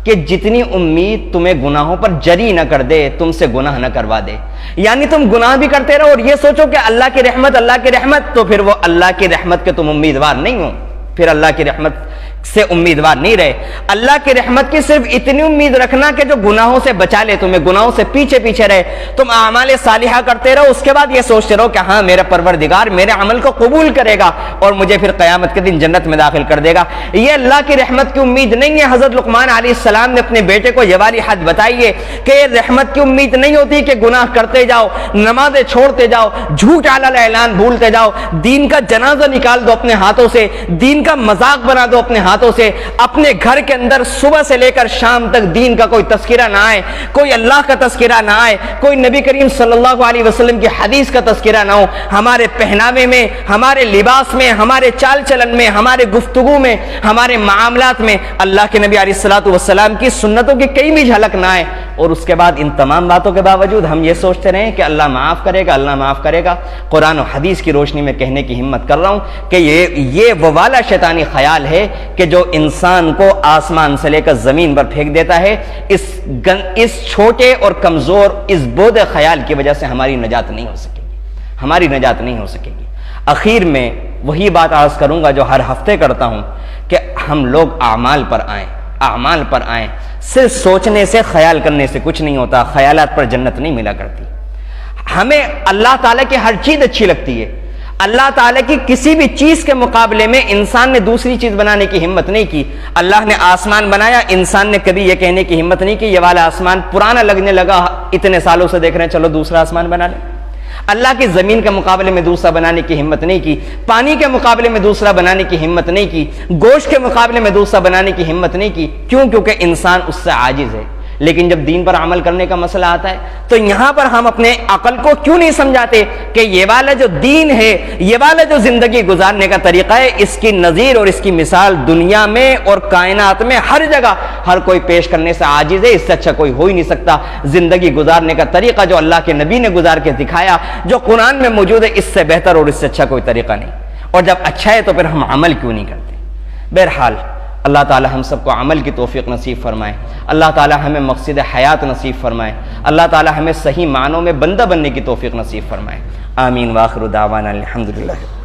کہ جتنی امید تمہیں گناہوں پر جری نہ کر دے، تم سے گناہ نہ کروا دے۔ یعنی تم گناہ بھی کرتے رہو اور یہ سوچو کہ اللہ کی رحمت، تو پھر وہ اللہ کی رحمت کے تم امیدوار نہیں ہو، پھر اللہ کی رحمت سے امیدوار نہیں رہے۔ اللہ کی رحمت کی صرف اتنی امید رکھنا کہ جو گناہوں سے بچا لے، تمہیں گناہوں سے پیچھے رہے، تم اعمال صالحہ کرتے رہو، اس کے بعد یہ سوچتے رہو کہ ہاں میرا پروردگار میرے عمل کو قبول کرے گا اور مجھے پھر قیامت کے دن جنت میں داخل کر دے گا۔ یہ اللہ کی رحمت کی امید نہیں ہے۔ حضرت لقمان علیہ السلام نے اپنے بیٹے کو یہ والی حد بتائی ہے کہ یہ رحمت کی امید نہیں ہوتی کہ گناہ کرتے جاؤ، نمازیں چھوڑتے جاؤ، جھوٹ علی اعلان بھولتے جاؤ، دین کا جنازہ نکال دو اپنے ہاتھوں سے، دین کا مذاق بنا دو اپنے ہاتھوں سے، اپنے گھر کے اندر صبح سے لے کر شام تک دین کا کوئی تذکرہ نہ آئے، کوئی اللہ کا تذکرہ نہ آئے، کوئی نبی کریم صلی اللہ علیہ وسلم کی حدیث کا تذکرہ نہ ہو، ہمارے پہناوے میں، ہمارے لباس میں، ہمارے چال چلن میں، ہمارے گفتگو میں، ہمارے معاملات میں اللہ کے نبی علیہ السلام کی سنتوں کی کہیں بھی جھلک نہ آئے، اور اس کے بعد ان تمام باتوں کے باوجود ہم یہ سوچتے رہیں کہ اللہ معاف کرے گا، اللہ معاف کرے گا۔ قرآن و حدیث کی روشنی میں کہنے کی ہمت کر رہا ہوں کہ یہ وہ والا شیطانی خیال ہے کہ جو انسان کو آسمان سے لے کر زمین پر پھینک دیتا ہے۔ اس چھوٹے اور کمزور اس بود خیال کی وجہ سے ہماری نجات نہیں ہو سکے گی۔ اخیر میں وہی بات عرض کروں گا جو ہر ہفتے کرتا ہوں کہ ہم لوگ اعمال پر آئیں۔ صرف سوچنے سے، خیال کرنے سے کچھ نہیں ہوتا، خیالات پر جنت نہیں ملا کرتی۔ ہمیں اللہ تعالیٰ کی ہر چیز اچھی لگتی ہے، اللہ تعالیٰ کی کسی بھی چیز کے مقابلے میں انسان نے دوسری چیز بنانے کی ہمت نہیں کی۔ اللہ نے آسمان بنایا، انسان نے کبھی یہ کہنے کی ہمت نہیں کی یہ والا آسمان پرانا لگنے لگا، اتنے سالوں سے دیکھ رہے ہیں، چلو دوسرا آسمان بنا لیں۔ اللہ کی زمین کے مقابلے میں دوسرا بنانے کی ہمت نہیں کی، پانی کے مقابلے میں دوسرا بنانے کی ہمت نہیں کی، گوشت کے مقابلے میں دوسرا بنانے کی ہمت نہیں کی۔ کیونکہ انسان اس سے عاجز ہے۔ لیکن جب دین پر عمل کرنے کا مسئلہ آتا ہے تو یہاں پر ہم اپنے عقل کو کیوں نہیں سمجھاتے کہ یہ والا جو دین ہے، یہ والا جو زندگی گزارنے کا طریقہ ہے، اس کی نظیر اور اس کی مثال دنیا میں اور کائنات میں ہر جگہ ہر کوئی پیش کرنے سے عاجز ہے، اس سے اچھا کوئی ہو ہی نہیں سکتا۔ زندگی گزارنے کا طریقہ جو اللہ کے نبی نے گزار کے دکھایا، جو قرآن میں موجود ہے، اس سے بہتر اور اس سے اچھا کوئی طریقہ نہیں۔ اور جب اچھا ہے تو پھر ہم عمل کیوں نہیں کرتے؟ بہرحال اللہ تعالی ہم سب کو عمل کی توفیق نصیب فرمائے، اللہ تعالی ہمیں مقصد حیات نصیب فرمائے، اللہ تعالی ہمیں صحیح معنوں میں بندہ بننے کی توفیق نصیب فرمائے۔ آمین۔ وآخر دعوانا الحمدللہ۔